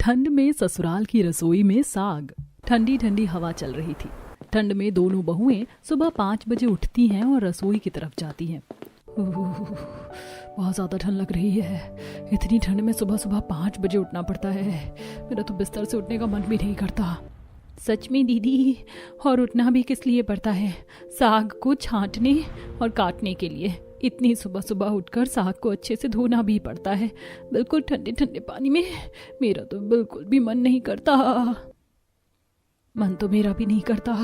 ठंड में ससुराल की रसोई में साग। ठंडी ठंडी हवा चल रही थी। ठंड में दोनों बहुएं सुबह 5 बजे उठती हैं और रसोई की तरफ जाती हैं। बहुत ज़्यादा ठंड लग रही है। इतनी ठंड में सुबह सुबह 5 बजे उठना पड़ता है। मेरा तो बिस्तर से उठने का मन भी नहीं करता। सच में दीदी, और उठना भी किस लिए पड़ता है? साग को छांटने और काटने के लिए। इतनी सुबह सुबह उठकर साग को अच्छे से धोना भी पड़ता है, बिल्कुल ठंडे ठंडे पानी में। मेरा तो बिल्कुल भी मन नहीं करता। मन तो मेरा भी नहीं करता,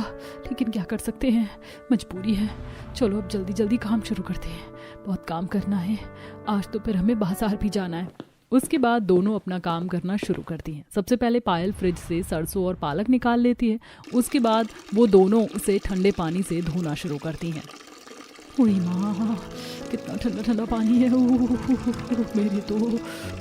लेकिन क्या कर सकते हैं, मजबूरी है। चलो अब जल्दी जल्दी काम शुरू करते हैं, बहुत काम करना है। आज तो फिर हमें बाजार भी जाना है। उसके बाद दोनों अपना काम करना शुरू करती हैं। सबसे पहले पायल फ्रिज से सरसों और पालक निकाल लेती है। उसके बाद वो दोनों उसे ठंडे पानी से धोना शुरू करती हैं। ओए माँ, कितना ठंडा ठंडा पानी है। मेरी तो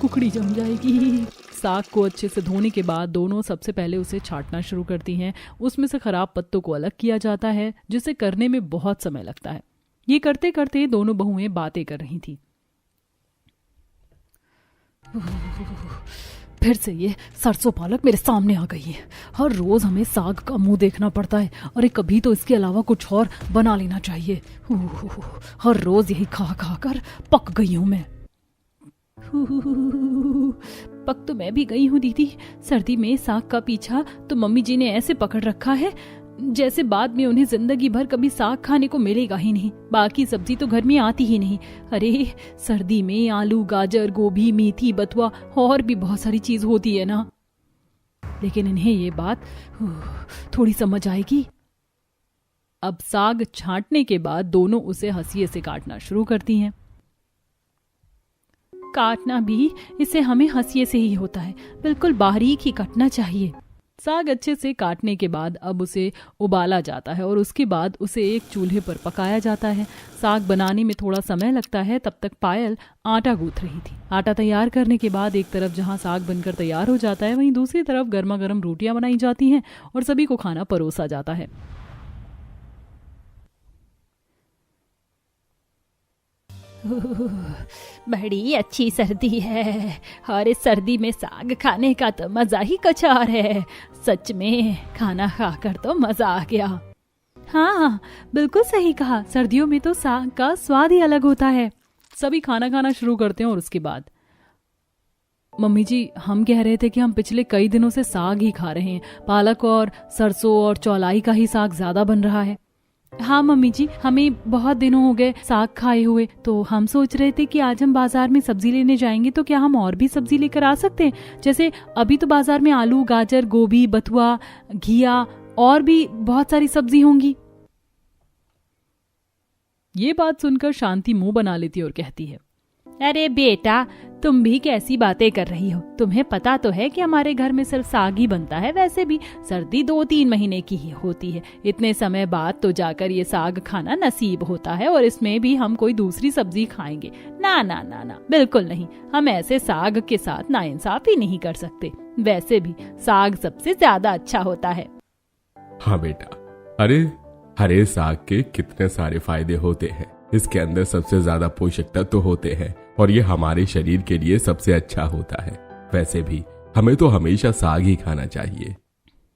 कुकड़ी जम जाएगी। साग को अच्छे से धोने के बाद दोनों सबसे पहले उसे छांटना शुरू करती हैं। उसमें से खराब पत्तों को अलग किया जाता है, जिसे करने में बहुत समय लगता है। ये करते करते दोनों बहुएं बातें कर रही थी। फिर से ये सरसों पालक मेरे सामने आ गई है। हर रोज हमें साग का मुंह देखना पड़ता है। अरे कभी तो इसके अलावा कुछ और बना लेना चाहिए। हर रोज यही खा खा कर पक गई हूं मैं। पक तो मैं भी गई हूँ दीदी। सर्दी में साग का पीछा तो मम्मी जी ने ऐसे पकड़ रखा है जैसे बाद में उन्हें जिंदगी भर कभी साग खाने को मिलेगा ही नहीं। बाकी सब्जी तो घर में आती ही नहीं। अरे सर्दी में आलू, गाजर, गोभी, मेथी, बथुआ और भी बहुत सारी चीज होती है ना। लेकिन इन्हें ये बात थोड़ी समझ आएगी। अब साग छांटने के बाद दोनों उसे हंसिये से काटना शुरू करती हैं। काटना भी इसे हमें हंसिये से ही होता है, बिल्कुल बारीक ही काटना चाहिए। साग अच्छे से काटने के बाद अब उसे उबाला जाता है और उसके बाद उसे एक चूल्हे पर पकाया जाता है। साग बनाने में थोड़ा समय लगता है। तब तक पायल आटा गूंथ रही थी। आटा तैयार करने के बाद एक तरफ जहां साग बनकर तैयार हो जाता है, वहीं दूसरी तरफ गर्मा गर्म रोटियां बनाई जाती हैं और सभी को खाना परोसा जाता है। बड़ी अच्छी सर्दी है और इस सर्दी में साग खाने का तो मजा ही कुछ और है। सच में खाना खाकर तो मजा आ गया। हाँ, बिल्कुल सही कहा। सर्दियों में तो साग का स्वाद ही अलग होता है। सभी खाना खाना शुरू करते हैं और उसके बाद मम्मी जी, हम कह रहे थे कि हम पिछले कई दिनों से साग ही खा रहे हैं। पालक और सरसों और चौलाई का ही साग ज्यादा बन रहा है। हाँ मम्मी जी, हमें बहुत दिनों हो गए साग खाए हुए, तो हम सोच रहे थे कि आज हम बाजार में सब्जी लेने जाएंगे तो क्या हम और भी सब्जी लेकर आ सकते हैं? जैसे अभी तो बाजार में आलू, गाजर, गोभी, बथुआ, घिया और भी बहुत सारी सब्जी होंगी। ये बात सुनकर शांति मुंह बना लेती और कहती है, अरे बेटा, तुम भी कैसी बातें कर रही हो? तुम्हें पता तो है कि हमारे घर में सिर्फ साग ही बनता है। वैसे भी सर्दी 2-3 महीने की ही होती है। इतने समय बाद तो जाकर ये साग खाना नसीब होता है और इसमें भी हम कोई दूसरी सब्जी खाएंगे? ना ना ना ना, बिल्कुल नहीं। हम ऐसे साग के साथ नाइंसाफी नहीं कर सकते। वैसे भी साग सबसे ज्यादा अच्छा होता है। हाँ बेटा, अरे हरे साग के कितने सारे फायदे होते हैं। इसके अंदर सबसे ज्यादा पोषक तत्व होते हैं और ये हमारे शरीर के लिए सबसे अच्छा होता है। वैसे भी हमें तो हमेशा साग ही खाना चाहिए।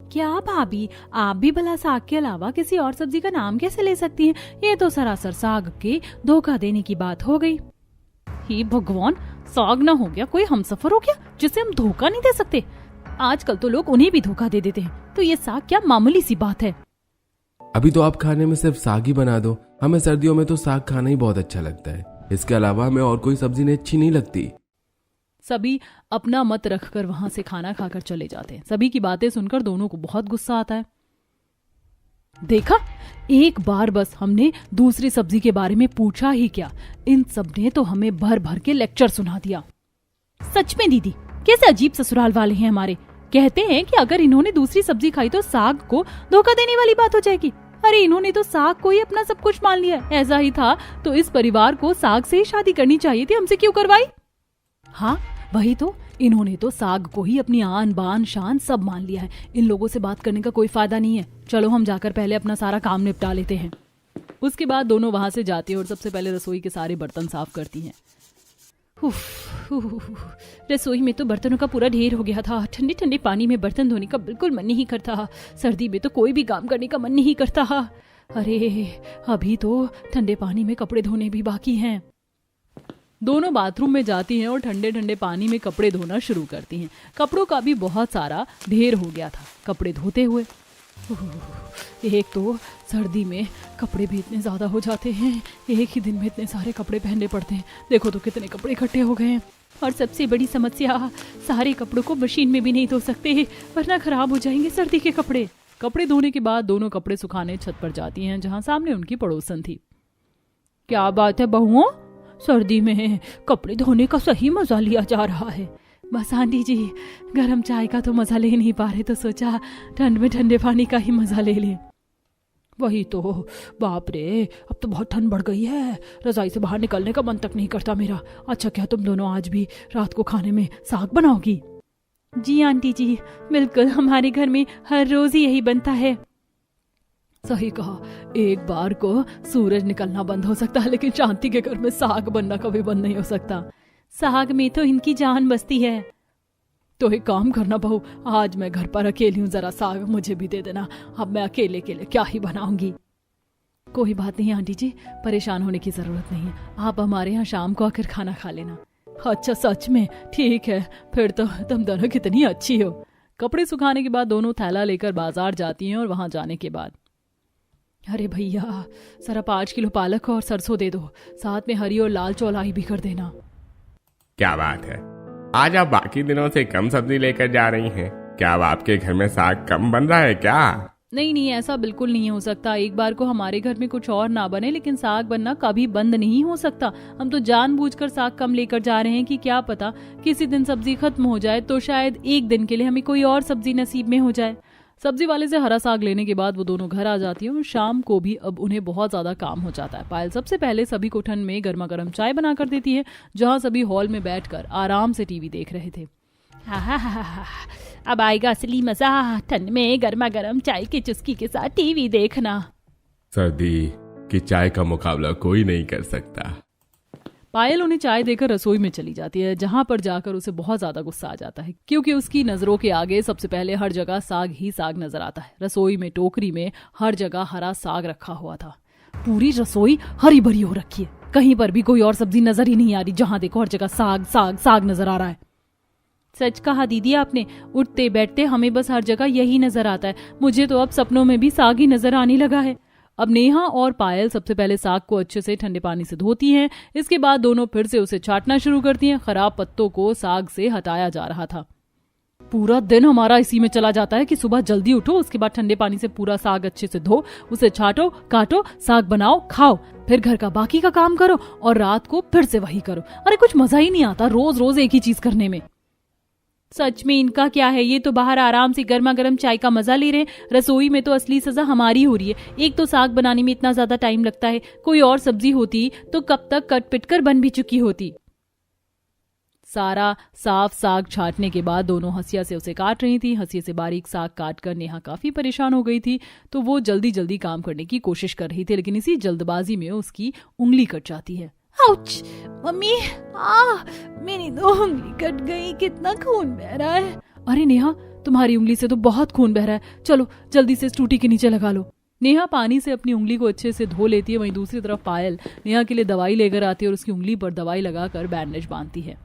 क्या भाभी, आप भी भला साग के अलावा किसी और सब्जी का नाम कैसे ले सकती हैं? ये तो सरासर साग के धोखा देने की बात हो गई। हे भगवान, साग ना हो गया कोई हमसफर हो गया जिसे हम धोखा नहीं दे सकते? आजकल तो लोग उन्हें भी धोखा दे देते हैं, तो ये साग क्या मामूली सी बात है? अभी तो आप खाने में सिर्फ साग ही बना दो। हमें सर्दियों में तो साग खाना ही बहुत अच्छा लगता है। इसके अलावा हमें और कोई सब्जी नहीं अच्छी नहीं लगती। सभी अपना मत रखकर वहां से खाना खाकर चले जाते हैं। सभी की बातें सुनकर दोनों को बहुत गुस्सा आता है। देखा, एक बार बस हमने दूसरी सब्जी के बारे में पूछा ही क्या, इन सब ने तो हमें भर भर के लेक्चर सुना दिया। सच में दीदी, कैसे अजीब ससुराल वाले हैं हमारे। कहते हैं कि अगर इन्होंने दूसरी सब्जी खाई तो साग को धोखा देने वाली बात हो जाएगी। अरे इन्होंने तो साग को ही अपना सब कुछ मान लिया है। ऐसा ही था तो इस परिवार को साग से ही शादी करनी चाहिए थी, हमसे क्यों करवाई? हाँ वही तो, इन्होंने तो साग को ही अपनी आन बान शान सब मान लिया है। इन लोगों से बात करने का कोई फायदा नहीं है। चलो हम जाकर पहले अपना सारा काम निपटा लेते हैं। उसके बाद दोनों वहां से जाती है और सबसे पहले रसोई के सारे बर्तन साफ करती हैं। उफ, रसोई में तो बर्तनों का पूरा ढेर हो गया था। ठंडे ठंडे पानी में बर्तन धोने का बिल्कुल मन नहीं करता। सर्दी में तो कोई भी काम करने का मन नहीं करता। अरे अभी तो ठंडे पानी में कपड़े धोने भी बाकी हैं। दोनों बाथरूम में जाती हैं और ठंडे ठंडे पानी में कपड़े धोना शुरू करती हैं। कपड़ों का भी बहुत सारा ढेर हो गया था कपड़े धोते हुए। एक तो सर्दी में कपड़े भी इतने ज़्यादा हो जाते हैं, एक ही दिन में इतने सारे कपड़े पहनने पड़ते हैं। देखो तो कितने कपड़े इकट्ठे हो गए हैं। और सबसे बड़ी समस्या, सारे कपड़ों को मशीन में भी नहीं धो सकते वरना खराब हो जाएंगे सर्दी के कपड़े। कपड़े धोने के बाद दोनों कपड़े सुखाने छत पर जाती हैं, जहाँ सामने उनकी पड़ोसन थी। क्या बात है बहुओं, सर्दी में कपड़े धोने का सही मजा लिया जा रहा है। बस आंटी जी, गरम चाय का तो मजा ले नहीं पा रहे, तो सोचा ठंड में ठंडे पानी का ही मजा ले ले। वही तो, बाप रे, अब तो बहुत ठंड बढ़ गई है, रजाई से बाहर निकलने का मन तक नहीं करता मेरा। अच्छा, क्या तुम दोनों आज भी रात को खाने में साग बनाओगी? जी आंटी जी, बिल्कुल, हमारे घर में हर रोज ही यही बनता है। सही कहा, एक बार को सूरज निकलना बंद हो सकता है, लेकिन शांति के घर में साग बनना कभी बंद नहीं हो सकता। साग में तो इनकी जान बसती है। तो एक काम करना बहू, आज मैं घर पर अकेली हूँ, जरा साग मुझे भी दे देना। अब मैं अकेले के लिए क्या ही बनाऊंगी। कोई बात नहीं आंटी जी, परेशान होने की जरूरत नहीं है। आप हमारे यहाँ शाम को आकर खाना खा लेना। अच्छा सच में? ठीक है, फिर तो तुम दोनों कितनी अच्छी हो। कपड़े सुखाने के बाद दोनों थैला लेकर बाजार जाती हैं और वहां जाने के बाद, अरे भैया जरा 5 किलो पालक और सरसों दे दो, साथ में हरी और लाल चौलाई भी कर देना। क्या बात है, आज आप बाकी दिनों से कम सब्जी लेकर जा रही हैं? क्या अब आपके घर में साग कम बन रहा है क्या? नहीं नहीं, ऐसा बिल्कुल नहीं हो सकता। एक बार को हमारे घर में कुछ और ना बने, लेकिन साग बनना कभी बंद नहीं हो सकता। हम तो जानबूझकर साग कम लेकर जा रहे हैं कि क्या पता किसी दिन सब्जी खत्म हो जाए तो शायद एक दिन के लिए हमें कोई और सब्जी नसीब में हो जाए। सब्जी वाले से हरा साग लेने के बाद वो दोनों घर आ जाती हैं और शाम को भी अब उन्हें बहुत ज्यादा काम हो जाता है। पायल सबसे पहले सभी को ठंड में गर्मा गर्म चाय बना कर देती है, जहाँ सभी हॉल में बैठकर आराम से टीवी देख रहे थे। अब आएगा असली मजा, ठंड में गर्मा गर्म चाय की चुस्की के साथ टीवी देखना। सर्दी की चाय का मुकाबला कोई नहीं कर सकता। पायल उन्हें चाय देकर रसोई में चली जाती है, जहां पर जाकर उसे बहुत ज्यादा गुस्सा आ जाता है, क्योंकि उसकी नजरों के आगे सबसे पहले हर जगह साग ही साग नजर आता है। रसोई में टोकरी में हर जगह हरा साग रखा हुआ था। पूरी रसोई हरी भरी हो रखी है, कहीं पर भी कोई और सब्जी नजर ही नहीं आ रही। जहां देखो हर जगह साग साग साग नजर आ रहा है। सच कहा दीदी आपने, उठते बैठते हमें बस हर जगह यही नजर आता है। मुझे तो अब सपनों में भी साग ही नजर आने लगा है। अब नेहा और पायल सबसे पहले साग को अच्छे से ठंडे पानी से धोती हैं। इसके बाद दोनों फिर से उसे छांटना शुरू करती हैं। खराब पत्तों को साग से हटाया जा रहा था। पूरा दिन हमारा इसी में चला जाता है कि सुबह जल्दी उठो, उसके बाद ठंडे पानी से पूरा साग अच्छे से धो, उसे छांटो, काटो, साग बनाओ, खाओ, फिर घर का बाकी का काम करो और रात को फिर से वही करो। अरे कुछ मजा ही नहीं आता रोज रोज एक ही चीज करने में। सच में इनका क्या है, ये तो बाहर आराम से गर्मा गर्म चाय का मजा ले रहे हैं, रसोई में तो असली सजा हमारी हो रही है। एक तो साग बनाने में इतना ज्यादा टाइम लगता है, कोई और सब्जी होती तो कब तक कट पिट कर बन भी चुकी होती। सारा साफ साग छांटने के बाद दोनों हंसिया से उसे काट रही थी। हंसिया से बारीक साग काट कर नेहा काफी परेशान हो गई थी, तो वो जल्दी जल्दी काम करने की कोशिश कर रही थी, लेकिन इसी जल्दबाजी में उसकी उंगली कट जाती है। आउच! मम्मी, मेरी तो उंगली कट गई, कितना खून बह रहा है। अरे नेहा, तुम्हारी उंगली से तो बहुत खून बह रहा है, चलो जल्दी से टूटी के नीचे लगा लो। नेहा पानी से अपनी उंगली को अच्छे से धो लेती है। वहीं दूसरी तरफ पायल नेहा के लिए दवाई लेकर आती है और उसकी उंगली पर दवाई लगाकर बैंडेज बांधती है।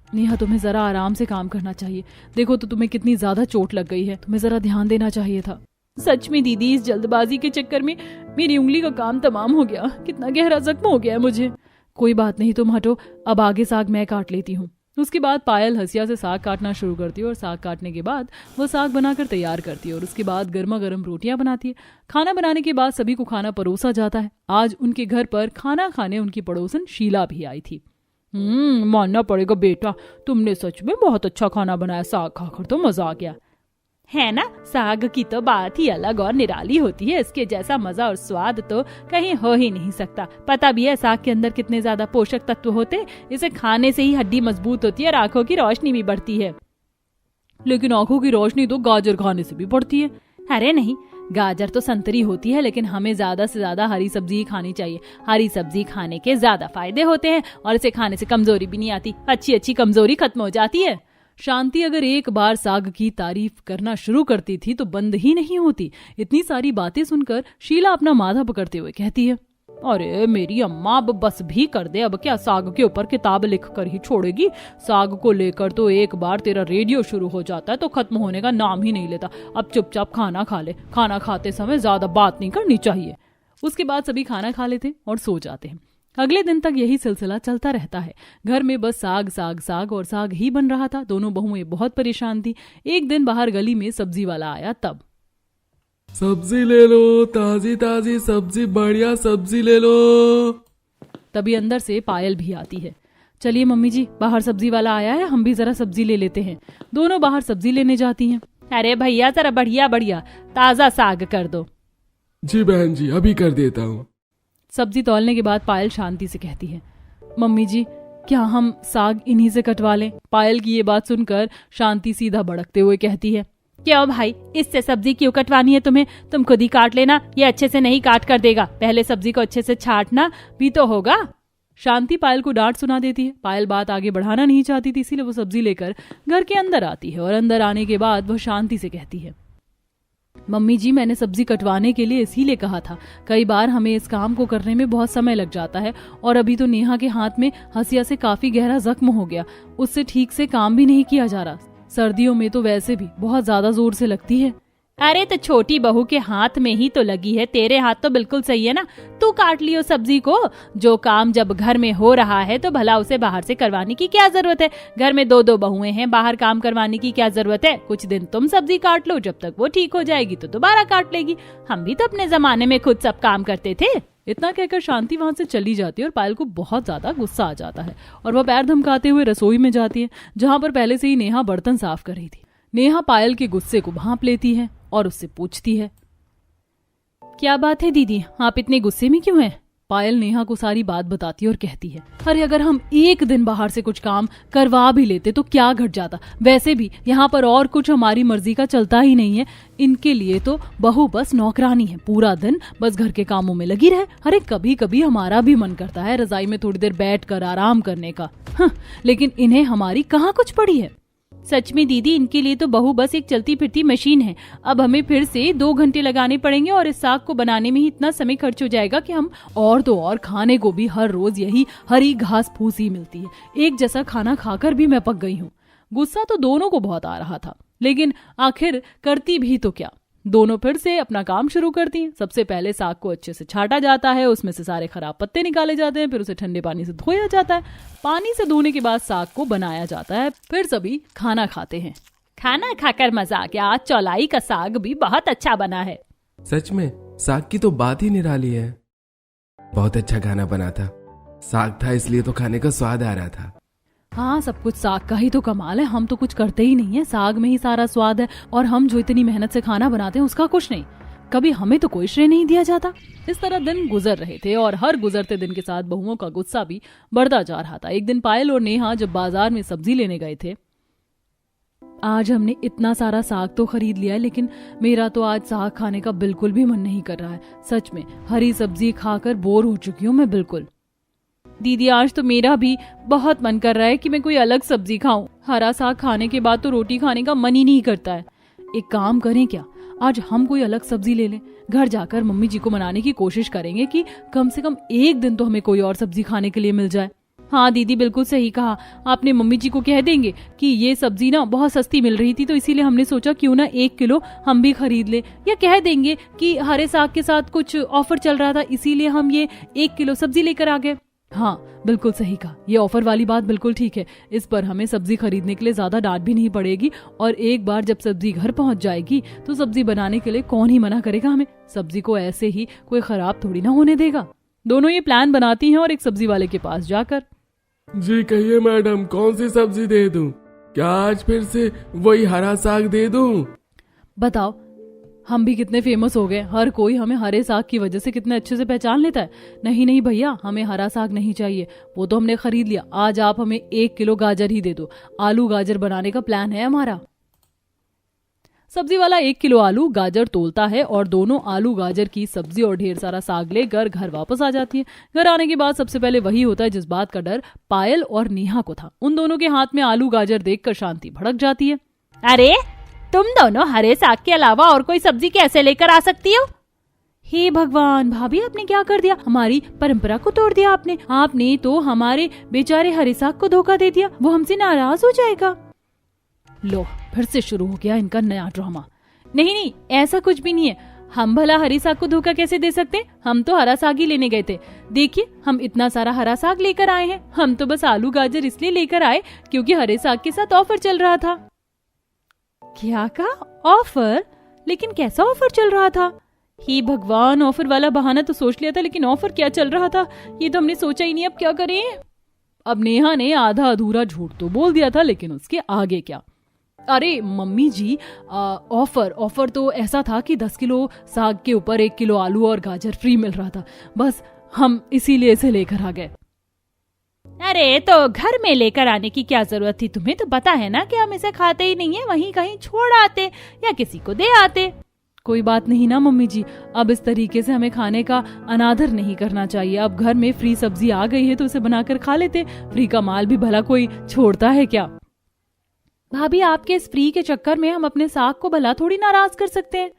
नेहा, तुम्हें जरा आराम से काम करना चाहिए। देखो तो तुम्हें कितनी ज्यादा चोट लग गई है, तुम्हें जरा ध्यान देना चाहिए था। सच में दीदी, इस जल्दबाजी के चक्कर में मेरी उंगली का काम तमाम हो गया, कितना गहरा जख्म हो गया है मुझे। कोई बात नहीं, तुम हटो, अब आगे साग मैं काट लेती हूँ। उसके बाद पायल हंसिया से साग काटना शुरू करती है और साग काटने के बाद वो साग बनाकर तैयार करती है और उसके बाद गर्मा गर्म रोटियां बनाती है। खाना बनाने के बाद सभी को खाना परोसा जाता है। आज उनके घर पर खाना खाने उनकी पड़ोसन शीला भी आई थी। मानना पड़ेगा बेटा, तुमने सच में बहुत अच्छा खाना बनाया, साग खाकर तो मजा आ गया है ना। साग की तो बात ही अलग और निराली होती है, इसके जैसा मजा और स्वाद तो कहीं हो ही नहीं सकता। पता भी है साग के अंदर कितने ज्यादा पोषक तत्व होते, इसे खाने से ही हड्डी मजबूत होती है और आंखों की रोशनी भी बढ़ती है। लेकिन आंखों की रोशनी तो गाजर खाने से भी बढ़ती है। अरे नहीं, गाजर तो संतरी होती है, लेकिन हमें ज्यादा से ज्यादा हरी सब्जी ही खानी चाहिए। हरी सब्जी खाने के ज्यादा फायदे होते हैं और इसे खाने से कमजोरी भी नहीं आती, अच्छी अच्छी कमजोरी खत्म हो जाती है। शांति अगर एक बार साग की तारीफ करना शुरू करती थी तो बंद ही नहीं होती। इतनी सारी बातें सुनकर शीला अपना माथा पकड़ते हुए कहती है, अरे मेरी अम्मा अब बस भी कर दे, अब क्या साग के ऊपर किताब लिख कर ही छोड़ेगी। साग को लेकर तो एक बार तेरा रेडियो शुरू हो जाता है तो खत्म होने का नाम ही नहीं लेता। अब चुपचाप खाना खा ले, खाना खाते समय ज्यादा बात नहीं करनी चाहिए। उसके बाद सभी खाना खा लेते और सो जाते हैं। अगले दिन तक यही सिलसिला चलता रहता है। घर में बस साग साग साग और साग ही बन रहा था। दोनों बहुएं बहुत परेशान थी। एक दिन बाहर गली में सब्जी वाला आया, तब सब्जी ले लो, ताजी ताजी सब्जी, बढ़िया सब्जी ले लो। तभी अंदर से पायल भी आती है। चलिए मम्मी जी, बाहर सब्जी वाला आया है, हम भी जरा सब्जी ले लेते हैं। दोनों बाहर सब्जी लेने जाती हैं। अरे भैया जरा बढ़िया बढ़िया ताजा साग कर दो। जी बहन जी, अभी कर देता हूँ। सब्जी तौलने के बाद पायल शांति से कहती है, मम्मी जी क्या हम साग इन्हीं से कटवा लें? पायल की ये बात सुनकर शांति सीधा भड़कते हुए कहती है, क्यों भाई, इससे सब्जी क्यों कटवानी है तुम्हें? तुम खुद ही काट लेना, ये अच्छे से नहीं काट कर देगा। पहले सब्जी को अच्छे से छांटना भी तो होगा। शांति पायल को डांट सुना देती है। पायल बात आगे बढ़ाना नहीं चाहती थी, इसीलिए वो सब्जी लेकर घर के अंदर आती है और अंदर आने के बाद वो शांति से कहती है, मम्मी जी मैंने सब्जी कटवाने के लिए इसीलिए कहा था। कई बार हमें इस काम को करने में बहुत समय लग जाता है और अभी तो नेहा के हाथ में हंसिया से काफी गहरा जख्म हो गया, उससे ठीक से काम भी नहीं किया जा रहा। सर्दियों में तो वैसे भी बहुत ज्यादा जोर से लगती है। अरे तो छोटी बहू के हाथ में ही तो लगी है, तेरे हाथ तो बिल्कुल सही है ना। तू काट लियो सब्जी को। जो काम जब घर में हो रहा है तो भला उसे बाहर से करवाने की क्या जरूरत है? घर में दो दो बहुएं हैं, बाहर काम करवाने की क्या जरूरत है? कुछ दिन तुम सब्जी काट लो, जब तक वो ठीक हो जाएगी तो दोबारा काट लेगी। हम भी तो अपने जमाने में खुद सब काम करते थे। इतना कहकर शांति वहां से चली जाती है और पायल को बहुत ज्यादा गुस्सा आ जाता है और वह पैर धमकाते हुए रसोई में जाती है, जहां पर पहले से ही नेहा बर्तन साफ कर रही थी। नेहा पायल के गुस्से को भांप लेती है और उससे पूछती है, क्या बात है दीदी, आप इतने गुस्से में क्यों हैं? पायल नेहा को सारी बात बताती है और कहती है, अरे अगर हम एक दिन बाहर से कुछ काम करवा भी लेते तो क्या घट जाता? वैसे भी यहाँ पर और कुछ हमारी मर्जी का चलता ही नहीं है। इनके लिए तो बहू बस नौकरानी है, पूरा दिन बस घर के कामों में लगी रहे। अरे कभी कभी हमारा भी मन करता है रजाई में थोड़ी देर बैठकर आराम करने का, लेकिन इन्हें हमारी कहाँ कुछ पड़ी है। सच में दीदी, इनके लिए तो बहू बस एक चलती फिरती मशीन है। अब हमें फिर से 2 घंटे लगाने पड़ेंगे और इस साग को बनाने में ही इतना समय खर्च हो जाएगा कि हम और तो और खाने को भी हर रोज यही हरी घास फूस ही मिलती है। एक जैसा खाना खाकर भी मैं पक गई हूँ। गुस्सा तो दोनों को बहुत आ रहा था, लेकिन आखिर करती भी तो क्या। दोनों फिर से अपना काम शुरू करती हैं। सबसे पहले साग को अच्छे से छाटा जाता है, उसमें से सारे खराब पत्ते निकाले जाते हैं, फिर उसे ठंडे पानी से धोया जाता है। पानी से धोने के बाद साग को बनाया जाता है, फिर सभी खाना खाते हैं। खाना खाकर मजा आ गया, चौलाई का साग भी बहुत अच्छा बना है। सच में साग की तो बात ही निराली है। बहुत अच्छा खाना बना था, साग था इसलिए तो खाने का स्वाद आ रहा था। हाँ, सब कुछ साग का ही तो कमाल है। हम तो कुछ करते ही नहीं है, साग में ही सारा स्वाद है और हम जो इतनी मेहनत से खाना बनाते हैं उसका कुछ नहीं। कभी हमें तो कोई श्रेय नहीं दिया जाता। इस तरह दिन गुजर रहे थे और हर गुजरते दिन के साथ बहुओं का गुस्सा भी बढ़ता जा रहा था। एक दिन पायल और नेहा जब बाजार में सब्जी लेने गए थे, आज हमने इतना सारा साग तो खरीद लिया है, लेकिन मेरा तो आज साग खाने का बिल्कुल भी मन नहीं कर रहा है। सच में हरी सब्जी खाकर बोर हो चुकी हूँ मैं बिल्कुल। दीदी, आज तो मेरा भी बहुत मन कर रहा है कि मैं कोई अलग सब्जी खाऊं। हरा साग खाने के बाद तो रोटी खाने का मन ही नहीं करता है। एक काम करें क्या, आज हम कोई अलग सब्जी ले लें। घर जाकर मम्मी जी को मनाने की कोशिश करेंगे कि कम से कम एक दिन तो हमें कोई और सब्जी खाने के लिए मिल जाए। हाँ दीदी, बिल्कुल सही कहा आपने। मम्मी जी को कह देंगे कि ये सब्जी ना बहुत सस्ती मिल रही थी तो इसीलिए हमने सोचा क्यों ना 1 किलो हम भी खरीद ले। या कह देंगे कि हरे साग के साथ कुछ ऑफर चल रहा था इसीलिए हम ये 1 किलो सब्जी लेकर आ गए। हाँ, बिल्कुल सही कहा, ये ऑफर वाली बात बिल्कुल ठीक है। इस पर हमें सब्जी खरीदने के लिए ज्यादा डांट भी नहीं पड़ेगी और एक बार जब सब्जी घर पहुंच जाएगी तो सब्जी बनाने के लिए कौन ही मना करेगा हमें। सब्जी को ऐसे ही कोई खराब थोड़ी ना होने देगा। दोनों ये प्लान बनाती हैं और एक सब्जी वाले के पास जाकर, जी कहिए मैडम, कौन सी सब्जी दे दूं? क्या आज फिर से वही हरा साग दे दूं? बताओ, हम भी कितने फेमस हो गए, हर कोई हमें हरे साग की वजह से कितने अच्छे से पहचान लेता है। नहीं नहीं भैया, हमें हरा साग नहीं चाहिए, वो तो हमने खरीद लिया। आज आप हमें 1 किलो गाजर ही दे दो, आलू गाजर बनाने का प्लान है हमारा। सब्जी वाला 1 किलो आलू गाजर तोलता है और दोनों आलू गाजर की सब्जी और ढेर सारा साग लेकर घर वापस आ जाती है। घर आने के बाद सबसे पहले वही होता है जिस बात का डर पायल और नेहा को था। उन दोनों के हाथ में आलू गाजर देखकर शांति भड़क जाती है। अरे तुम दोनों हरे साग के अलावा और कोई सब्जी कैसे लेकर आ सकती हो? हे भगवान, भाभी आपने क्या कर दिया? हमारी परंपरा को तोड़ दिया आपने। आपने तो हमारे बेचारे हरे साग को धोखा दे दिया। वो हमसे नाराज हो जाएगा। लो, फिर से शुरू हो गया इनका नया ड्रामा। नहीं, ऐसा कुछ भी नहीं है। हम भला हरी साग को धोखा कैसे दे सकते? हम तो हरा साग ही लेने गए थे। देखिए, हम इतना सारा हरा साग लेकर आए हैं। हम तो बस आलू गाजर इसलिए लेकर आए क्योंकि हरे साग के साथ ऑफर चल रहा था। क्या कहा? ऑफर? लेकिन कैसा ऑफर चल रहा था? हे भगवान, ऑफर वाला बहाना तो सोच लिया था, लेकिन ऑफर क्या चल रहा था ये तो हमने सोचा ही नहीं। अब क्या करें? अब नेहा ने आधा अधूरा झूठ तो बोल दिया था, लेकिन उसके आगे क्या? अरे मम्मी जी, ऑफर तो ऐसा था कि 10 किलो साग के ऊपर 1 किलो आलू और गाजर फ्री मिल रहा था। बस हम इसीलिए इसे लेकर आ गए। अरे तो घर में लेकर आने की क्या जरूरत थी? तुम्हें तो पता है ना कि हम इसे खाते ही नहीं है। वहीं कहीं छोड़ आते या किसी को दे आते। कोई बात नहीं ना मम्मी जी, अब इस तरीके से हमें खाने का अनादर नहीं करना चाहिए। अब घर में फ्री सब्जी आ गई है तो उसे बनाकर खा लेते। फ्री का माल भी भला कोई छोड़ता है क्या? भाभी, आपके इस फ्री के चक्कर में हम अपने साग को भला थोड़ी नाराज कर सकते हैं।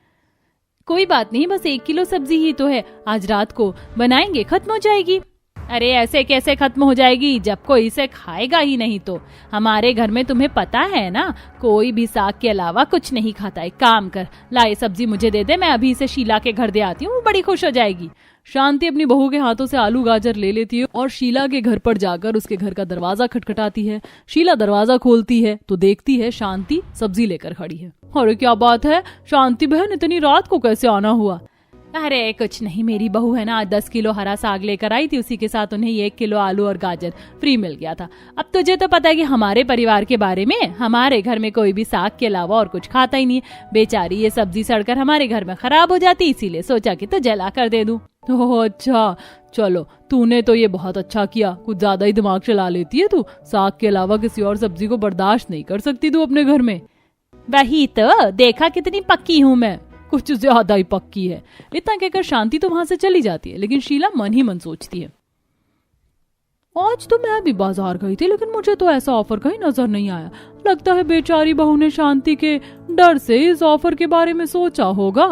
कोई बात नहीं, बस 1 किलो सब्जी ही तो है। आज रात को बनाएंगे, खत्म हो जाएगी। अरे ऐसे कैसे खत्म हो जाएगी जब कोई इसे खाएगा ही नहीं तो? हमारे घर में तुम्हें पता है ना, कोई भी साग के अलावा कुछ नहीं खाता है। काम कर, ला ये सब्जी मुझे दे दे, मैं अभी इसे शीला के घर दे आती हूँ, वो बड़ी खुश हो जाएगी। शांति अपनी बहू के हाथों से आलू गाजर ले लेती है और शीला के घर पर जाकर उसके घर का दरवाजा खटखटाती है। शीला दरवाजा खोलती है तो देखती है शांति सब्जी लेकर खड़ी है। अरे क्या बात है शांति बहन, इतनी रात को कैसे आना हुआ? अरे कुछ नहीं, मेरी बहू है ना, 10 किलो हरा साग लेकर आई थी। उसी के साथ उन्हें 1 किलो आलू और गाजर फ्री मिल गया था। अब तुझे तो पता है कि हमारे परिवार के बारे में, हमारे घर में कोई भी साग के अलावा और कुछ खाता ही नहीं। बेचारी ये सब्जी सड़कर हमारे घर में खराब हो जाती, इसीलिए सोचा कि तो जला कर दे दूं। ओह अच्छा, चलो तूने तो ये बहुत अच्छा किया। कुछ ज्यादा ही दिमाग चला लेती है तू। साग के अलावा किसी और सब्जी को बर्दाश्त नहीं कर सकती तू अपने घर में। वही तो, देखा कितनी पक्की हूँ मैं। कुछ ज्यादा ही पक्की है। इतना कहकर शांति तो वहां से चली जाती है, लेकिन शीला मन ही मन सोचती है, आज तो मैं भी बाजार गई थी लेकिन मुझे तो ऐसा ऑफर कहीं नजर नहीं आया। लगता है बेचारी बहू ने शांति के डर से इस ऑफर के बारे में सोचा होगा।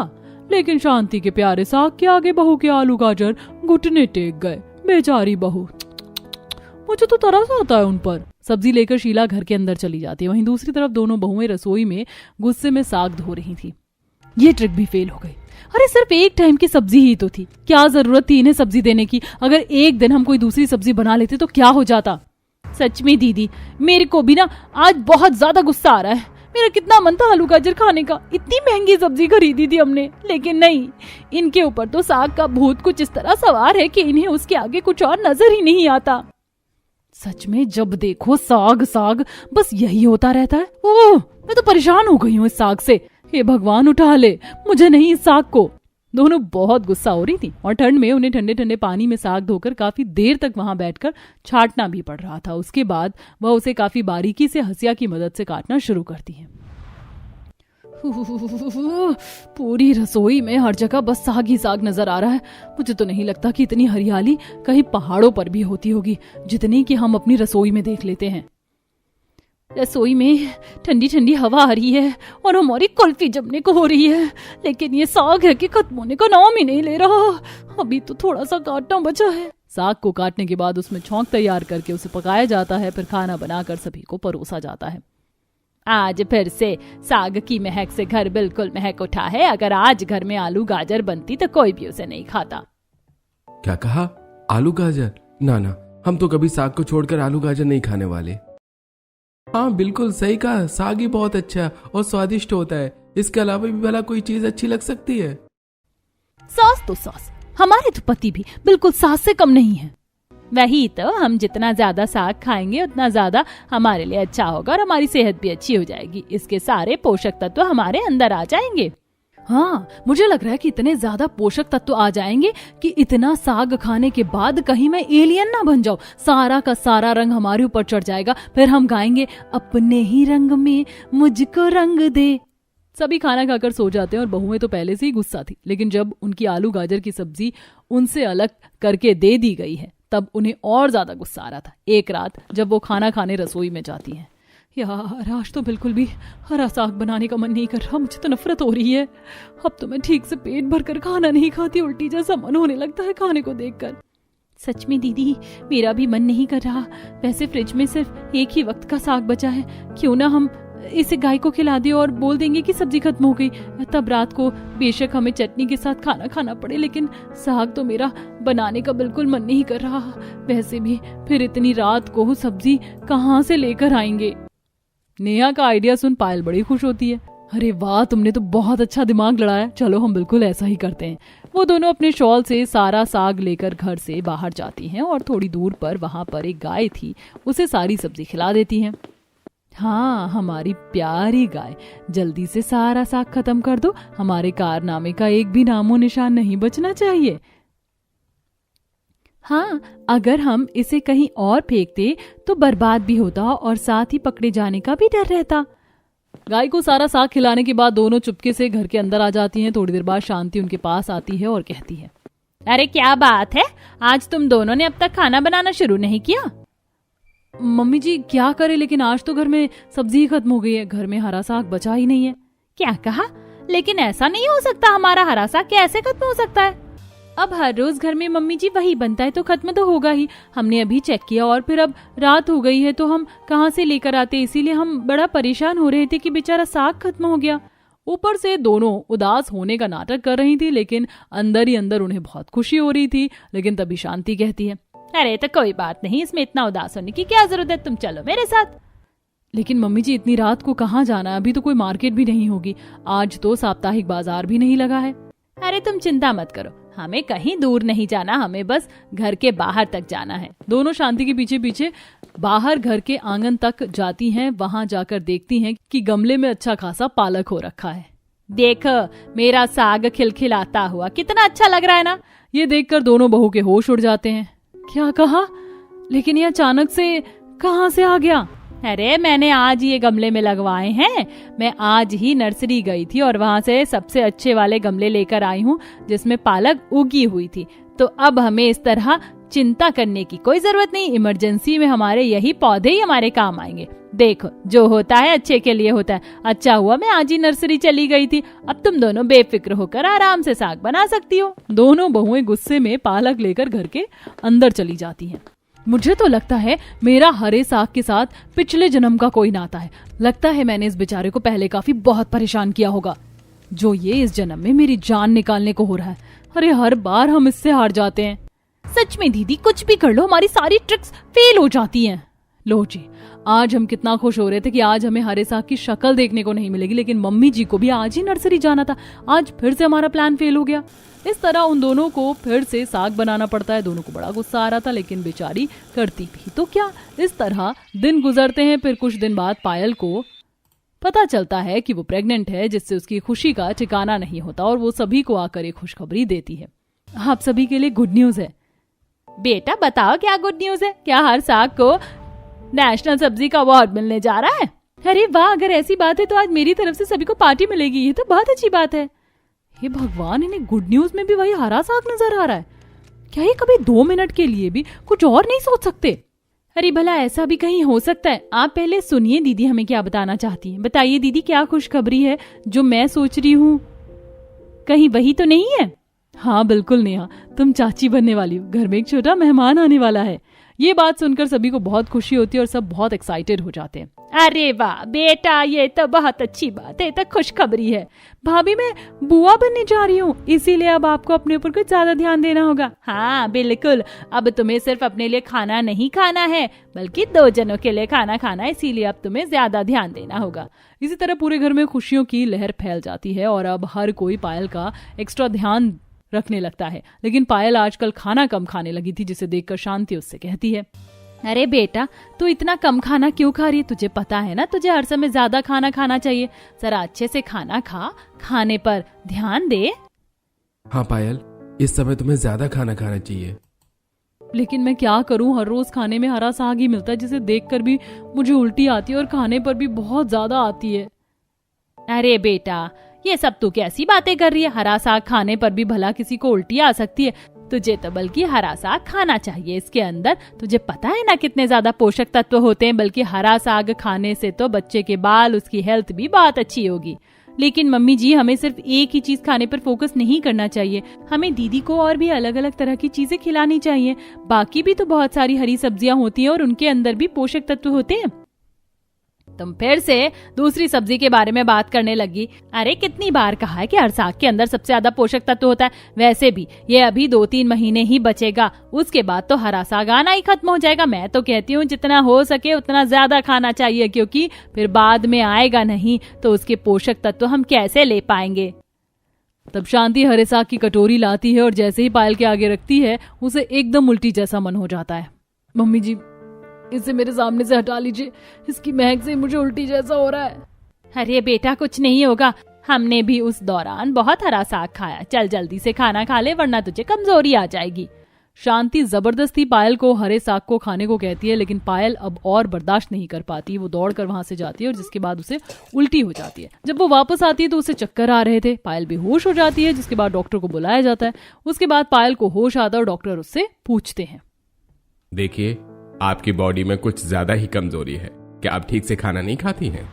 लेकिन शांति के प्यारे साग के आगे बहू के आलू गाजर घुटने टेक गए। बेचारी बहू, मुझे तो तरस आता है उन पर। सब्जी लेकर शीला घर के अंदर चली जाती है। वहीं दूसरी तरफ दोनों बहुएं रसोई में गुस्से में साग धो रही थी। ये ट्रिक भी फेल हो गई। अरे सिर्फ एक टाइम की सब्जी ही तो थी, क्या जरूरत थी इन्हें सब्जी देने की? अगर एक दिन हम कोई दूसरी सब्जी बना लेते तो क्या हो जाता? सच में दीदी, मेरे को भी ना आज बहुत ज्यादा गुस्सा आ रहा है। मेरा कितना मन था आलू गाजर खाने का, इतनी महंगी सब्जी खरीदी थी हमने, लेकिन नहीं, इनके ऊपर तो साग का भूत कुछ इस तरह सवार है कि इन्हें उसके आगे कुछ और नजर ही नहीं आता। सच में जब देखो साग साग, बस यही होता रहता है। ओह, मैं तो परेशान हो गई हूँ इस साग से। हे भगवान, उठा ले मुझे नहीं इस साग को। दोनों बहुत गुस्सा हो रही थी और ठंड में उन्हें ठंडे ठंडे पानी में साग धोकर काफी देर तक वहां बैठकर छांटना भी पड़ रहा था। उसके बाद वह उसे काफी बारीकी से हंसिया की मदद से काटना शुरू करती है। पूरी रसोई में हर जगह बस साग ही साग नजर आ रहा है। मुझे तो नहीं लगता कि इतनी हरियाली कहीं पहाड़ों पर भी होती होगी जितनी कि हम अपनी रसोई में देख लेते हैं। रसोई में ठंडी ठंडी हवा आ रही है और हमारी कुल्फी जमने को हो रही है, लेकिन ये साग है कि खत्म होने का नाम ही नहीं ले रहा। अभी तो थोड़ा सा काटना बचा है। साग को काटने के बाद उसमें छौंक तैयार करके उसे पकाया जाता है, फिर खाना बनाकर सभी को परोसा जाता है। आज फिर से साग की महक से घर बिल्कुल महक उठा है। अगर आज घर में आलू गाजर बनती तो कोई भी उसे नहीं खाता। क्या कहा? आलू गाजर? ना ना, हम तो कभी साग को छोड़कर आलू गाजर नहीं खाने वाले। हाँ बिल्कुल सही कहा, साग ही बहुत अच्छा और स्वादिष्ट होता है। इसके अलावा भी भला कोई चीज अच्छी लग सकती है? सॉस तो सॉस, हमारे तो पति भी बिल्कुल सास से कम नहीं है। वही तो, हम जितना ज्यादा साग खाएंगे उतना ज्यादा हमारे लिए अच्छा होगा और हमारी सेहत भी अच्छी हो जाएगी। इसके सारे पोषक तत्व हमारे अंदर आ जाएंगे। हाँ, मुझे लग रहा है कि इतने ज्यादा पोषक तत्व आ जाएंगे कि इतना साग खाने के बाद कहीं मैं एलियन ना बन जाऊं। सारा का सारा रंग हमारे ऊपर चढ़ जाएगा। फिर हम गाएंगे, अपने ही रंग में मुझको रंग दे। सभी खाना खाकर सो जाते हैं और बहुएं तो पहले से ही गुस्सा थी, लेकिन जब उनकी आलू गाजर की सब्जी उनसे अलग करके दे दी गई है तब उन्हें और ज्यादा गुस्सा आ रहा था। एक रात जब वो खाना खाने रसोई में जाती हैं, यार आज तो बिल्कुल भी हरा साग बनाने का मन नहीं कर रहा, मुझे तो नफरत हो रही है। अब तो मैं ठीक से पेट भर कर खाना नहीं खाती, उल्टी जैसा मन होने लगता है खाने को देखकर। सच में दीदी, मेरा भी मन नहीं कर रहा। वैसे फ्रिज में सिर्फ एक ही वक्त का साग बचा है, क्यों ना हम इसे गाय को खिला दे और बोल देंगे कि सब्जी खत्म हो गई। तब रात को बेशक हमें चटनी के साथ खाना खाना पड़े, लेकिन साग तो मेरा बनाने का बिल्कुल मन नहीं कर रहा। वैसे भी फिर इतनी रात को सब्जी कहाँ से लेकर आएंगे। नेहा का आइडिया सुन पायल बड़ी खुश होती है। अरे वाह, तुमने तो बहुत अच्छा दिमाग लड़ाया, चलो हम बिल्कुल ऐसा ही करते हैं। वो दोनों अपने शॉल से सारा साग लेकर घर से बाहर जाती हैं और थोड़ी दूर पर वहां पर एक गाय थी, उसे सारी सब्जी खिला देती हैं। हाँ, हमारी प्यारी गाय, जल्दी से सारा साग खत्म कर दो, हमारे कारनामे का एक भी नामो निशान नहीं बचना चाहिए। हाँ, अगर हम इसे कहीं और फेंकते तो बर्बाद भी होता और साथ ही पकड़े जाने का भी डर रहता। गाय को सारा साग खिलाने के बाद दोनों चुपके से घर के अंदर आ जाती हैं। थोड़ी देर बाद शांति उनके पास आती है और कहती है, अरे क्या बात है, आज तुम दोनों ने अब तक खाना बनाना शुरू नहीं किया? मम्मी जी क्या करे, लेकिन आज तो घर में सब्जी ही खत्म हो गई है, घर में हरा साग बचा ही नहीं है। क्या कहा? लेकिन ऐसा नहीं हो सकता, हमारा हरा साग कैसे खत्म हो सकता है? अब हर रोज घर में मम्मी जी वही बनता है तो खत्म तो होगा ही। हमने अभी चेक किया और फिर अब रात हो गई है तो हम कहाँ से लेकर आते, इसीलिए हम बड़ा परेशान हो रहे थे कि बेचारा साग खत्म हो गया। ऊपर से दोनों उदास होने का नाटक कर रही थी, लेकिन अंदर ही अंदर उन्हें बहुत खुशी हो रही थी। लेकिन तभी शांति कहती है, अरे तो कोई बात नहीं, इसमें इतना उदास होने की क्या जरूरत है, तुम चलो मेरे साथ। लेकिन मम्मी जी इतनी रात को कहाँ जाना है, अभी तो कोई मार्केट भी नहीं होगी, आज तो साप्ताहिक बाजार भी नहीं लगा है। अरे तुम चिंता मत करो, हमें कहीं दूर नहीं जाना, हमें बस घर के बाहर तक जाना है। दोनों शांति के पीछे पीछे बाहर घर के आंगन तक जाती हैं। वहां जाकर देखती हैं कि गमले में अच्छा खासा पालक हो रखा है। देखो मेरा साग खिलखिलाता हुआ, कितना अच्छा लग रहा है ना। ये देखकर दोनों बहू के होश उड़ जाते हैं। क्या कहा? लेकिन ये अचानक से कहाँ से आ गया? अरे मैंने आज ये गमले में लगवाए हैं, मैं आज ही नर्सरी गई थी और वहाँ से सबसे अच्छे वाले गमले लेकर आई हूँ जिसमें पालक उगी हुई थी। तो अब हमें इस तरह चिंता करने की कोई जरूरत नहीं, इमरजेंसी में हमारे यही पौधे ही हमारे काम आएंगे। देखो जो होता है अच्छे के लिए होता है, अच्छा हुआ मैं आज ही नर्सरी चली गई थी, अब तुम दोनों बेफिक्र होकर आराम से साग बना सकती हो। दोनों बहुएं गुस्से में पालक लेकर घर के अंदर चली जाती हैं। मुझे तो लगता है मेरा हरे साग के साथ पिछले जन्म का कोई नाता है। लगता है मैंने इस बेचारे को पहले काफी बहुत परेशान किया होगा, जो ये इस जन्म में मेरी जान निकालने को हो रहा है। अरे हर बार हम इससे हार जाते हैं। सच में दीदी, कुछ भी कर लो हमारी सारी ट्रिक्स फेल हो जाती हैं। लो जी, आज हम कितना खुश हो रहे थे कि आज हमें हरे साग की शक्ल देखने को नहीं मिलेगी, लेकिन मम्मी जी को भी आज ही नर्सरी जाना था, आज फिर से हमारा प्लान फेल हो गया। इस तरह उन दोनों को फिर से साग बनाना पड़ता है। दोनों को बड़ा गुस्सा आ रहा था, लेकिन बेचारी करती भी तो क्या। इस तरह दिन गुजरते हैं। फिर कुछ दिन बाद पायल को पता चलता है कि वो प्रेग्नेंट है, जिससे उसकी खुशी का ठिकाना नहीं होता और वो सभी को आकर एक खुशखबरी देती है। आप सभी के लिए गुड न्यूज है। बेटा बताओ क्या गुड न्यूज है? क्या हर साग को नेशनल सब्जी का अवार्ड मिलने जा रहा है? अरे वाह, अगर ऐसी बात है तो आज मेरी तरफ से सभी को पार्टी मिलेगी, ये तो बहुत अच्छी बात है। हे भगवान, इन्हें गुड न्यूज में भी वही हरा साग नजर आ रहा है। क्या ये कभी 2 मिनट के लिए भी कुछ और नहीं सोच सकते? अरे भला ऐसा भी कहीं हो सकता है? आप पहले सुनिए दीदी हमें क्या बताना चाहती हैं। बताइए दीदी, क्या खुशखबरी है जो मैं सोच रही हूँ? कहीं वही तो नहीं है? हाँ बिल्कुल नेहा, तुम चाची बनने वाली हो, घर में एक छोटा मेहमान आने वाला है। ये बात सुनकर सभी को बहुत खुशी होती है और सब बहुत एक्साइटेड हो जाते हैं। अरे वाह बेटा, ये तो बहुत अच्छी बात है, तो खुशखबरी है। भाभी मैं बुआ बनने जा रही हूँ, इसीलिए अब आपको अपने ऊपर कुछ ज्यादा ध्यान देना होगा। हाँ बिल्कुल, अब तुम्हें सिर्फ अपने लिए खाना नहीं खाना है बल्कि 2 जनों के लिए खाना खाना है, इसीलिए अब तुम्हें ज्यादा ध्यान देना होगा। इसी तरह पूरे घर में खुशियों की लहर फैल जाती है और अब हर कोई पायल का एक्स्ट्रा ध्यान रखने लगता है। लेकिन पायल आजकल खाना कम खाने लगी थी, जिसे देखकर शांति उससे कहती है, अरे बेटा तू इतना कम खाना क्यों खा रही है? तुझे पता है ना तुझे हर समय ज्यादा खाना खाना चाहिए, जरा अच्छे से खाना खा, खाने पर ध्यान दे। हाँ पायल, इस समय तुम्हें ज्यादा खाना खाना चाहिए। लेकिन मैं क्या करूं, हर रोज खाने में हरा साग ही मिलता है, जिसे देखकर भी मुझे उल्टी आती है और खाने पर भी बहुत ज्यादा आती है। अरे बेटा, ये सब तू कैसी बातें कर रही है? हरा साग खाने पर भी भला किसी को उल्टी आ सकती है? तुझे तो बल्कि हरा साग खाना चाहिए। इसके अंदर तुझे पता है ना कितने ज्यादा पोषक तत्व होते हैं। बल्कि हरा साग खाने से तो बच्चे के बाल, उसकी हेल्थ भी बहुत अच्छी होगी। लेकिन मम्मी जी, हमें सिर्फ एक ही चीज खाने पर फोकस नहीं करना चाहिए। हमें दीदी को और भी अलग अलग तरह की चीजें खिलानी चाहिए। बाकी भी तो बहुत सारी हरी सब्जियां होती हैं और उनके अंदर भी पोषक तत्व होते हैं। तुम फिर से दूसरी सब्जी के बारे में बात करने लगी। अरे कितनी बार कहा है कि हर साग के अंदर सबसे ज्यादा पोषक तत्व होता है। वैसे भी ये अभी 2-3 महीने ही बचेगा, उसके बाद तो हरा साग आना ही खत्म हो जाएगा। मैं तो कहती हूँ जितना हो सके उतना ज्यादा खाना चाहिए, क्योंकि फिर बाद में आएगा नहीं तो उसके पोषक तत्व हम कैसे ले पाएंगे। तब शांति हरे साग की कटोरी लाती है और जैसे ही पायल के आगे रखती है उसे एकदम उल्टी जैसा मन हो जाता है। मम्मी जी, इसे मेरे सामने से हटा लीजिए, इसकी महक से मुझे उल्टी जैसा हो रहा है। अरे बेटा, कुछ नहीं होगा, हमने भी उस दौरान बहुत हरा साग खाया। चल जल्दी से खाना खा ले वरना तुझे कमजोरी आ जाएगी। शांति जबरदस्ती पायल को हरे साग को खाने को कहती है, लेकिन पायल अब और बर्दाश्त नहीं कर पाती। वो दौड़कर वहां से जाती है और जिसके बाद उसे उल्टी हो जाती है। जब वो वापस आती है तो उसे चक्कर आ रहे थे। पायल बेहोश हो जाती है, जिसके बाद डॉक्टर को बुलाया जाता है। उसके बाद पायल को होश आता है और डॉक्टर उससे पूछते हैं, देखिए, आपकी बॉडी में कुछ ज्यादा ही कमजोरी है। क्या आप ठीक से खाना नहीं खाती हैं?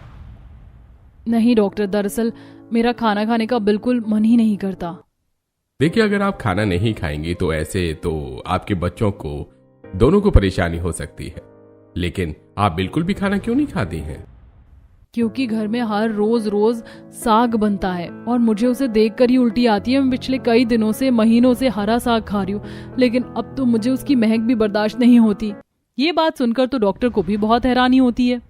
नहीं डॉक्टर, दरअसल मेरा खाना खाने का बिल्कुल मन ही नहीं करता। देखिए, अगर आप खाना नहीं खाएंगी तो ऐसे तो आपके बच्चों को दोनों को परेशानी हो सकती है। लेकिन आप बिल्कुल भी खाना क्यों नहीं खाती हैं? क्योंकि घर में हर रोज रोज साग बनता है और मुझे उसे देखकर ही उल्टी आती है। मैं पिछले कई दिनों से, महीनों से हरा साग खा रही हूँ, लेकिन अब तो मुझे उसकी महक भी बर्दाश्त नहीं होती। ये बात सुनकर तो डॉक्टर को भी बहुत हैरानी होती है।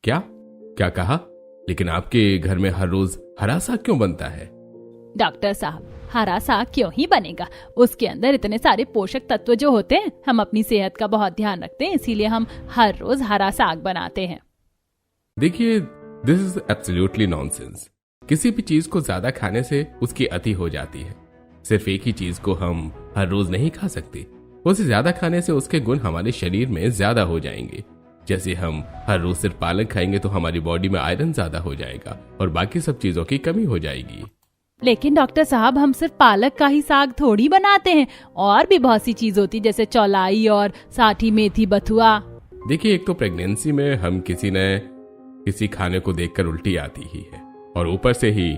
क्या कहा? लेकिन आपके घर में हर रोज हरा साग क्यों बनता है? डॉक्टर साहब, हरा साग क्यों ही बनेगा? उसके अंदर इतने सारे पोषक तत्व जो होते हैं। हम अपनी सेहत का बहुत ध्यान रखते हैं, इसीलिए हम हर रोज हरा साग बनाते हैं। देखिए, दिस इज एब्सोल्युटली नॉनसेंस। किसी भी चीज को ज्यादा खाने से उसकी अति हो जाती है। सिर्फ एक ही चीज को हम हर रोज नहीं खा सकते। उसे ज्यादा खाने से उसके गुण हमारे शरीर में ज्यादा हो जाएंगे। जैसे हम हर रोज सिर्फ पालक खाएंगे तो हमारी बॉडी में आयरन ज्यादा हो जाएगा और बाकी सब चीजों की कमी हो जाएगी। लेकिन डॉक्टर साहब, हम सिर्फ पालक का ही साग थोड़ी बनाते हैं, और भी बहुत सी चीज होती जैसे चौलाई और साठी मेथी बथुआ। देखिए, एक तो प्रेगनेंसी में हम किसी खाने को देखकर उल्टी आती ही है, और ऊपर से ही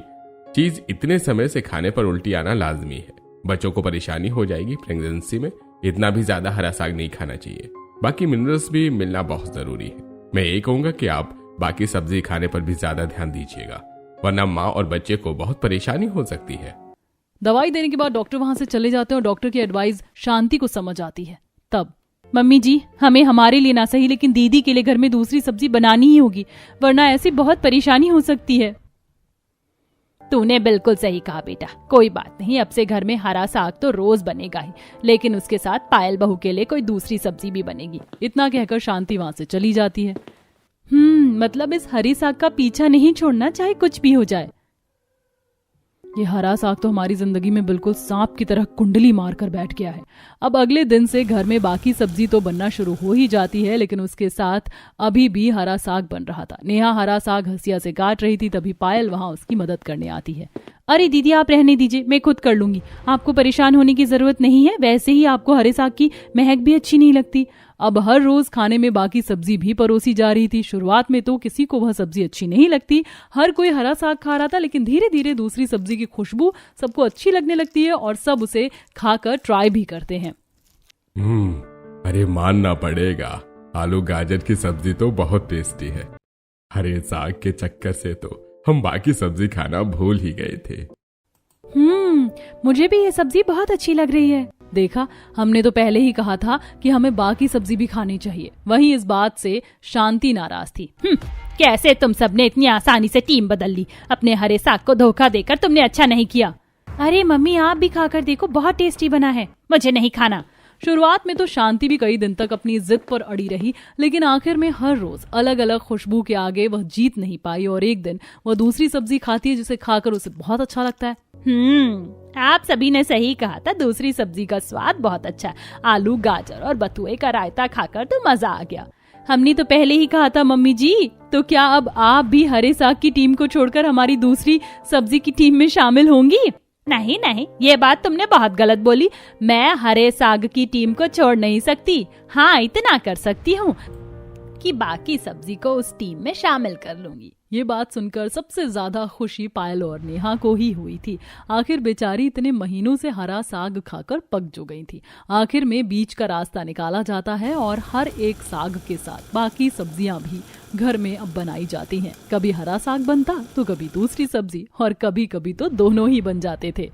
चीज इतने समय से खाने पर उल्टी आना लाजमी है। बच्चों को परेशानी हो जाएगी प्रेगनेंसी में। इतना भी ज्यादा हरा साग नहीं खाना चाहिए। बाकी मिनरल्स भी मिलना बहुत जरूरी है। मैं यही कहूंगा कि आप बाकी सब्जी खाने पर भी ज्यादा ध्यान दीजिएगा, वरना माँ और बच्चे को बहुत परेशानी हो सकती है। दवाई देने के बाद डॉक्टर वहां से चले जाते हैं और डॉक्टर की एडवाइस शांति को समझ आती है। तब मम्मी जी, हमें हमारे लिए ना सही लेकिन दीदी के लिए घर में दूसरी सब्जी बनानी ही होगी, वरना ऐसी बहुत परेशानी हो सकती है। तूने बिल्कुल सही कहा बेटा, कोई बात नहीं, अब से घर में हरा साग तो रोज बनेगा ही, लेकिन उसके साथ पायल बहू के लिए कोई दूसरी सब्जी भी बनेगी। इतना कहकर शांति वहां से चली जाती है। मतलब इस हरी साग का पीछा नहीं छोड़ना, चाहे कुछ भी हो जाए। ये हरा साग तो हमारी जिंदगी में बिल्कुल सांप की तरह कुंडली मारकर बैठ गया है। अब अगले दिन से घर में बाकी सब्जी तो बनना शुरू हो ही जाती है, लेकिन उसके साथ अभी भी हरा साग बन रहा था। नेहा हरा साग हंसिया से काट रही थी, तभी पायल वहां उसकी मदद करने आती है। अरे दीदी, आप रहने दीजिए, मैं खुद कर लूंगी, आपको परेशान होने की जरूरत नहीं है। वैसे ही आपको हरे साग की महक भी अच्छी नहीं लगती। अब हर रोज खाने में बाकी सब्जी भी परोसी जा रही थी। शुरुआत में तो किसी को वह सब्जी अच्छी नहीं लगती, हर कोई हरा साग खा रहा था, लेकिन धीरे धीरे दूसरी सब्जी की खुशबू सबको अच्छी लगने लगती है और सब उसे खाकर ट्राई भी करते हैं। अरे मानना पड़ेगा, आलू गाजर की सब्जी तो बहुत टेस्टी है। हरे साग के चक्कर से तो हम बाकी सब्जी खाना भूल ही गए थे। मुझे भी ये सब्जी बहुत अच्छी लग रही है। देखा, हमने तो पहले ही कहा था कि हमें बाकी सब्जी भी खानी चाहिए। वहीं इस बात से शांति नाराज थी। कैसे तुम सबने इतनी आसानी से टीम बदल ली? अपने हरे साग को धोखा देकर तुमने अच्छा नहीं किया। अरे मम्मी, आप भी खाकर देखो, बहुत टेस्टी बना है। मुझे नहीं खाना। शुरुआत में तो शांति भी कई दिन तक अपनी जिद पर अड़ी रही, लेकिन आखिर में हर रोज अलग अलग खुशबू के आगे वह जीत नहीं पाई और एक दिन वह दूसरी सब्जी खाती है जिसे खाकर उसे बहुत अच्छा लगता है। आप सभी ने सही कहा था, दूसरी सब्जी का स्वाद बहुत अच्छा है। आलू गाजर और बथुए का रायता खाकर तो मजा आ गया। हमने तो पहले ही कहा था मम्मी जी। तो क्या अब आप भी हरे साग की टीम को छोड़कर हमारी दूसरी सब्जी की टीम में शामिल होंगी? नहीं नहीं, ये बात तुमने बहुत गलत बोली। मैं हरे साग की टीम को छोड़ नहीं सकती। हाँ, इतना कर सकती हूँ कि बाकी सब्जी को उस टीम में शामिल कर लूंगी। ये बात सुनकर सबसे ज्यादा खुशी पायल और नेहा को ही हुई थी। आखिर बेचारी इतने महीनों से हरा साग खाकर पक जो गई थी। आखिर में बीच का रास्ता निकाला जाता है और हर एक साग के साथ बाकी सब्जियां भी घर में अब बनाई जाती हैं। कभी हरा साग बनता तो कभी दूसरी सब्जी और कभी कभी तो दोनों ही बन जाते थे।